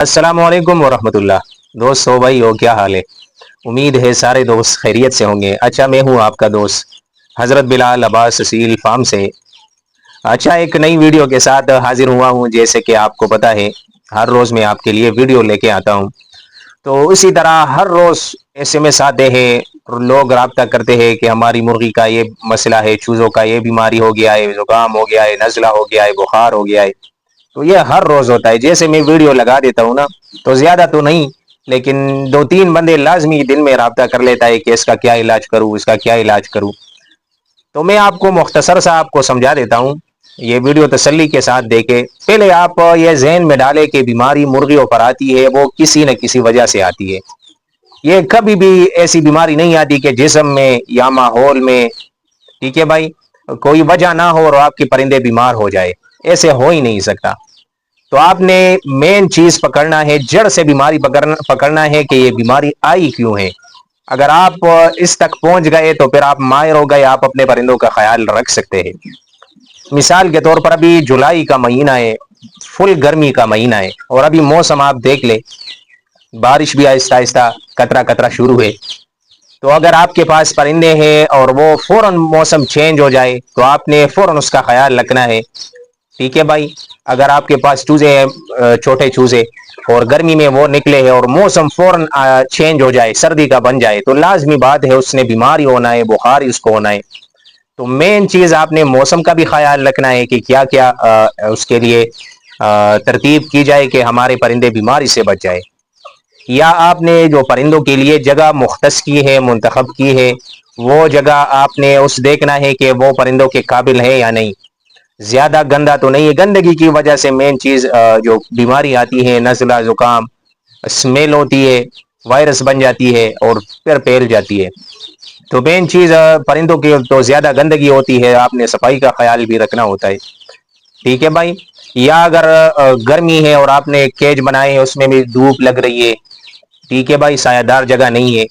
السلام علیکم ورحمۃ اللہ۔ دوست ہو بھائی ہو، کیا حال ہے؟ امید ہے سارے دوست خیریت سے ہوں گے۔ اچھا، میں ہوں آپ کا دوست حضرت بلال عباس اسیل فارم سے۔ اچھا، ایک نئی ویڈیو کے ساتھ حاضر ہوا ہوں۔ جیسے کہ آپ کو پتا ہے ہر روز میں آپ کے لیے ویڈیو لے کے آتا ہوں، تو اسی طرح ہر روز ایس ایم ایس آتے ہیں، لوگ رابطہ کرتے ہیں کہ ہماری مرغی کا یہ مسئلہ ہے، چوزوں کا یہ بیماری ہو گیا ہے، زکام ہو گیا ہے، نزلہ ہو گیا ہے، بخار ہو گیا ہے۔ تو یہ ہر روز ہوتا ہے۔ جیسے میں ویڈیو لگا دیتا ہوں نا، تو زیادہ تو نہیں، لیکن دو تین بندے لازمی دن میں رابطہ کر لیتا ہے کہ اس کا کیا علاج کروں، اس کا کیا علاج کروں۔ تو میں آپ کو مختصر سا آپ کو سمجھا دیتا ہوں، یہ ویڈیو تسلی کے ساتھ دیکھے۔ پہلے آپ یہ ذہن میں ڈالے کہ بیماری مرغیوں پر آتی ہے وہ کسی نہ کسی وجہ سے آتی ہے۔ یہ کبھی بھی ایسی بیماری نہیں آتی کہ جسم میں یا ماحول میں، ٹھیک ہے بھائی، کوئی وجہ نہ ہو اور آپ کے پرندے بیمار ہو جائے، ایسے ہو ہی نہیں سکتا۔ تو آپ نے مین چیز پکڑنا ہے، جڑ سے بیماری پکڑنا ہے کہ یہ بیماری آئی کیوں ہے۔ اگر آپ اس تک پہنچ گئے تو پھر آپ ماہر ہو گئے، آپ اپنے پرندوں کا خیال رکھ سکتے ہیں۔ مثال کے طور پر ابھی جولائی کا مہینہ ہے، فل گرمی کا مہینہ ہے، اور ابھی موسم آپ دیکھ لے، بارش بھی آہستہ آہستہ قطرہ قطرہ شروع ہے۔ تو اگر آپ کے پاس پرندے ہیں اور وہ فوراً موسم چینج ہو جائے تو آپ نے فوراً اس کا خیال رکھنا ہے، ٹھیک ہے بھائی۔ اگر آپ کے پاس چوزے ہیں، چھوٹے چوزے، اور گرمی میں وہ نکلے ہیں اور موسم فوراً چینج ہو جائے، سردی کا بن جائے، تو لازمی بات ہے اس نے بیماری ہونا ہے، بخار اس کو ہونا ہے۔ تو مین چیز آپ نے موسم کا بھی خیال رکھنا ہے کہ کیا کیا اس کے لیے ترتیب کی جائے کہ ہمارے پرندے بیماری سے بچ جائے۔ یا آپ نے جو پرندوں کے لیے جگہ مختص کی ہے، منتخب کی ہے، وہ جگہ آپ نے اس دیکھنا ہے کہ وہ پرندوں کے قابل ہے یا نہیں۔ زیادہ گندا تو نہیں ہے، گندگی کی وجہ سے مین چیز جو بیماری آتی ہے، نزلہ، زکام، اسمیل ہوتی ہے، وائرس بن جاتی ہے اور پھر پھیل جاتی ہے۔ تو مین چیز پرندوں کی تو زیادہ گندگی ہوتی ہے، آپ نے صفائی کا خیال بھی رکھنا ہوتا ہے، ٹھیک ہے بھائی۔ یا اگر گرمی ہے اور آپ نے کیج بنائے ہیں، اس میں بھی دھوپ لگ رہی ہے، ٹھیک ہے بھائی، سایہ دار جگہ نہیں ہے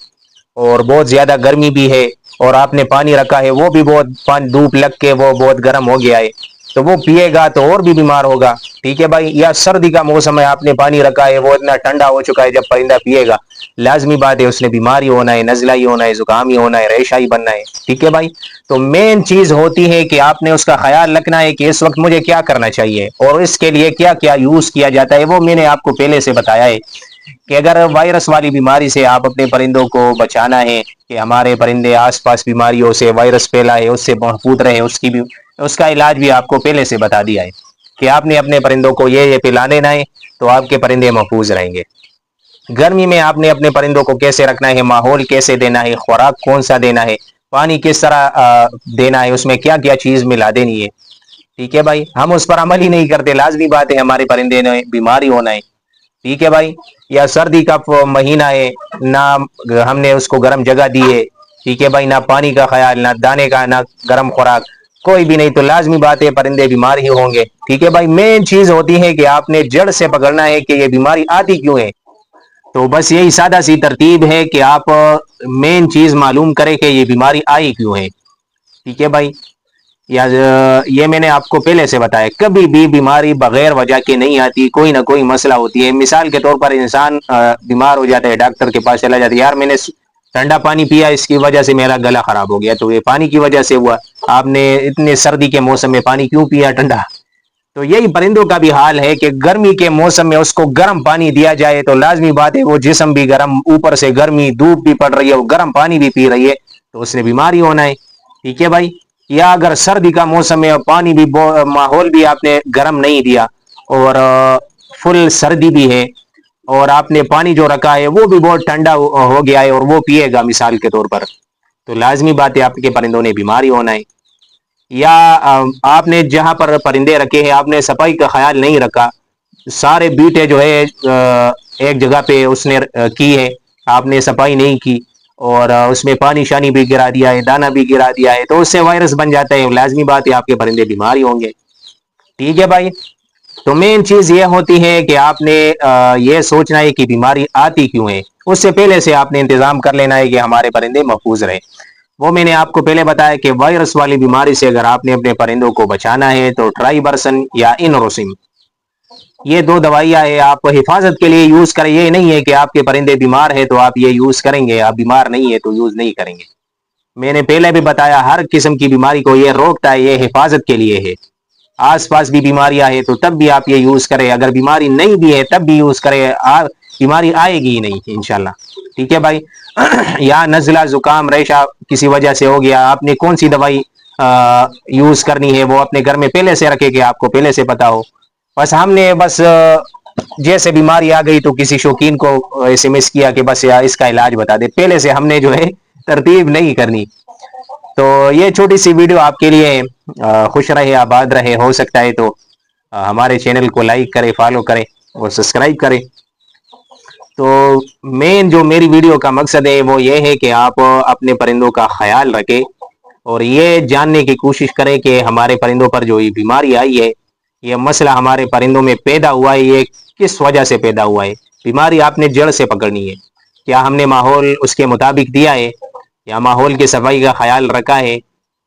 اور بہت زیادہ گرمی بھی ہے، اور آپ نے پانی رکھا ہے وہ بھی بہت دھوپ لگ کے وہ بہت گرم ہو گیا ہے، تو وہ پیے گا تو اور بھی بیمار ہوگا، ٹھیک ہے بھائی۔ یا سردی کا موسم ہے، آپ نے پانی رکھا ہے وہ اتنا ٹھنڈا ہو چکا ہے، جب پرندہ پیے گا لازمی بات ہے اس نے بیماری ہونا ہے، نزلہ ہی ہونا ہے، زکام ہی ہونا ہے، ریشہ ہی بننا ہے، ٹھیک ہے بھائی۔ تو مین چیز ہوتی ہے کہ آپ نے اس کا خیال رکھنا ہے کہ اس وقت مجھے کیا کرنا چاہیے اور اس کے لیے کیا کیا یوز کیا جاتا ہے، وہ میں نے آپ کو پہلے سے بتایا ہے کہ اگر وائرس والی بیماری سے آپ اپنے پرندوں کو بچانا ہے کہ ہمارے پرندے آس پاس بیماریوں سے، وائرس پھیلا ہے اس سے محفوظ رہے، اس کا علاج بھی آپ کو پہلے سے بتا دیا ہے کہ آپ نے اپنے پرندوں کو یہ پلا دینا ہے تو آپ کے پرندے محفوظ رہیں گے۔ گرمی میں آپ نے اپنے پرندوں کو کیسے رکھنا ہے، ماحول کیسے دینا ہے، خوراک کون سا دینا ہے، پانی کس طرح دینا ہے، اس میں کیا کیا چیز ملا دینی ہے، ٹھیک ہے بھائی۔ ہم اس پر عمل ہی نہیں کرتے، لازمی بات ہے ہمارے پرندے نے بیماری ہونا ہے، ٹھیک ہے بھائی۔ یا سردی کا مہینہ ہے، نہ ہم نے اس کو گرم جگہ دی ہے، ٹھیک ہے بھائی، نہ پانی کا خیال، نہ دانے کا، نہ گرم خوراک، کوئی بھی نہیں، تو لازمی بات ہے پرندے بیمار ہی ہوں گے، ٹھیک ہے بھائی۔ مین چیز ہوتی ہے کہ آپ نے جڑ سے پکڑنا ہے کہ یہ بیماری آتی کیوں ہے۔ تو بس یہی سادہ سی ترتیب ہے کہ آپ مین چیز معلوم کریں کہ یہ بیماری آئی کیوں ہے، ٹھیک ہے بھائی۔ یا یہ میں نے آپ کو پہلے سے بتایا، کبھی بھی بیماری بغیر وجہ کے نہیں آتی، کوئی نہ کوئی مسئلہ ہوتی ہے۔ مثال کے طور پر انسان بیمار ہو جاتا ہے، ڈاکٹر کے پاس چلا جاتا ہے، یار میں نے ٹھنڈا پانی پیا اس کی وجہ سے میرا گلا خراب ہو گیا، تو یہ پانی کی وجہ سے ہوا۔ آپ نے اتنے سردی کے موسم میں پانی کیوں پیا ٹھنڈا؟ تو یہی پرندوں کا بھی حال ہے کہ گرمی کے موسم میں اس کو گرم پانی دیا جائے تو لازمی بات ہے وہ جسم بھی گرم، اوپر سے گرمی، دھوپ بھی پڑ رہی ہے، وہ گرم پانی بھی پی رہی ہے، تو اس نے بیماری ہونا ہے، ٹھیک ہے بھائی۔ یا اگر سردی کا موسم ہے اور پانی بھی، ماحول بھی آپ نے گرم نہیں دیا اور فل سردی بھی ہے، اور آپ نے پانی جو رکھا ہے وہ بھی بہت ٹھنڈا ہو گیا ہے اور وہ پیے گا مثال کے طور پر، تو لازمی بات ہے آپ کے پرندوں نے بیماری ہونا ہے۔ یا آپ نے جہاں پر پرندے رکھے ہیں آپ نے صفائی کا خیال نہیں رکھا، سارے بیٹے جو ہے ایک جگہ پہ اس نے کی ہے، آپ نے صفائی نہیں کی اور اس میں پانی شانی بھی گرا دیا ہے، دانہ بھی گرا دیا ہے، تو اس سے وائرس بن جاتا ہے، لازمی بات ہے آپ کے پرندے بیماری ہوں گے، ٹھیک ہے بھائی۔ تو مین چیز یہ ہوتی ہے کہ آپ نے یہ سوچنا ہے کہ بیماری آتی کیوں ہے، اس سے پہلے سے آپ نے انتظام کر لینا ہے کہ ہمارے پرندے محفوظ رہیں۔ وہ میں نے آپ کو پہلے بتایا کہ وائرس والی بیماری سے اگر آپ نے اپنے پرندوں کو بچانا ہے تو ٹرائی برسن یا انوروسم، یہ 2 دوائیاں ہیں، آپ حفاظت کے لیے یوز کریں، یہ نہیں ہے کہ آپ کے پرندے بیمار ہیں تو آپ یہ یوز کریں گے، آپ بیمار نہیں ہے تو یوز نہیں کریں گے۔ میں نے پہلے بھی بتایا ہر قسم کی بیماری کو یہ روکتا ہے، یہ حفاظت کے لیے ہے۔ آس پاس بھی بیماریاں ہیں تو تب بھی آپ یہ یوز کریں، اگر بیماری نہیں بھی ہے تب بھی یوز کریں، بیماری آئے گی ہی نہیں انشاءاللہ۔ ٹھیک ہے بھائی؟ یا نزلہ زکام ریشہ کسی وجہ سے ہو گیا، آپ نے کون سی دوائی یوز کرنی ہے وہ اپنے گھر میں پہلے سے رکھے کہ آپ کو پہلے سے پتا ہو۔ بس ہم نے جیسے بیماری آ گئی تو کسی شوقین کو ایس ایم ایس کیا کہ بس اس کا علاج بتا دے، پہلے سے ہم نے جو ہے ترتیب نہیں کرنی۔ تو یہ چھوٹی سی ویڈیو آپ کے لیے، خوش رہے آباد رہے، ہو سکتا ہے تو ہمارے چینل کو لائک کرے، فالو کرے اور سبسکرائب کرے۔ تو مین جو میری ویڈیو کا مقصد ہے وہ یہ ہے کہ آپ اپنے پرندوں کا خیال رکھیں اور یہ جاننے کی کوشش کریں کہ ہمارے پرندوں پر جو یہ بیماری آئی ہے، یہ مسئلہ ہمارے پرندوں میں پیدا ہوا ہے، یہ کس وجہ سے پیدا ہوا ہے۔ بیماری آپ نے جڑ سے پکڑنی ہے۔ کیا ہم نے ماحول اس کے مطابق دیا ہے، یا ماحول کی صفائی کا خیال رکھا ہے،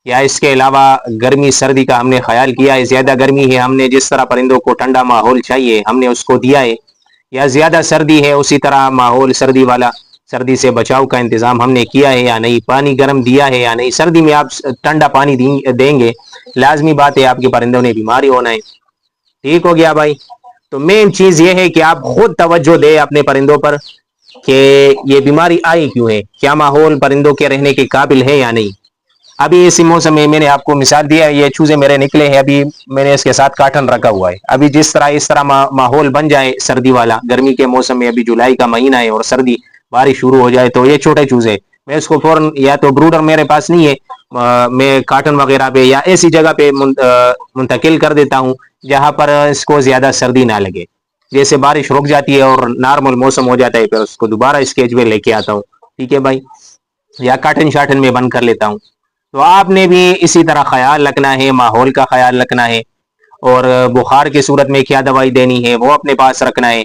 یا اس کے علاوہ گرمی سردی کا ہم نے خیال کیا ہے، زیادہ گرمی ہے ہم نے جس طرح پرندوں کو ٹھنڈا ماحول چاہیے ہم نے اس کو دیا ہے، یا زیادہ سردی ہے اسی طرح ماحول سردی والا، سردی سے بچاؤ کا انتظام ہم نے کیا ہے یا نہیں، پانی گرم دیا ہے یا نہیں۔ سردی میں آپ ٹھنڈا پانی دیں گے، لازمی بات ہے آپ کے پرندوں نے بیماری ہونا ہے۔ ٹھیک ہو گیا بھائی؟ تو مین چیز یہ ہے کہ آپ خود توجہ دیں اپنے پرندوں پر کہ یہ بیماری آئی کیوں ہے، کیا ماحول پرندوں کے رہنے کے قابل ہے یا نہیں۔ ابھی اسی موسم میں نے آپ کو مثال دیا ہے، یہ چوزے میرے نکلے ہیں، ابھی میں نے اس کے ساتھ کاٹن رکھا ہوا ہے۔ ابھی جس طرح اس طرح ماحول بن جائے سردی والا، گرمی کے موسم میں ابھی جولائی کا مہینہ ہے اور سردی بارش شروع ہو جائے تو یہ چھوٹے چوزے میں اس کو فوراً، یا تو بروڈر میرے پاس نہیں ہے، میں کاٹن وغیرہ پہ یا ایسی جگہ پہ منتقل کر دیتا ہوں جہاں پر اس کو زیادہ سردی نہ لگے۔ جیسے بارش رک جاتی ہے اور نارمل موسم ہو جاتا ہے پھر اس کو دوبارہ اسکیج میں لے کے آتا ہوں۔ ٹھیک ہے بھائی؟ یا کاٹن شاٹن میں بند کر لیتا ہوں۔ تو آپ نے بھی اسی طرح خیال رکھنا ہے، ماحول کا خیال رکھنا ہے، اور بخار کی صورت میں کیا دوائی دینی ہے وہ اپنے پاس رکھنا ہے،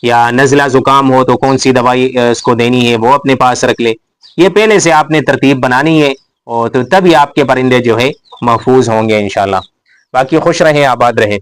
یا نزلہ زکام ہو تو کون سی دوائی اس کو دینی ہے وہ اپنے پاس رکھ لے۔ یہ پہلے سے آپ نے ترتیب بنانی ہے اور تو تبھی آپ کے پرندے جو ہے محفوظ ہوں گے انشاءاللہ۔ باقی خوش رہیں، آباد رہیں۔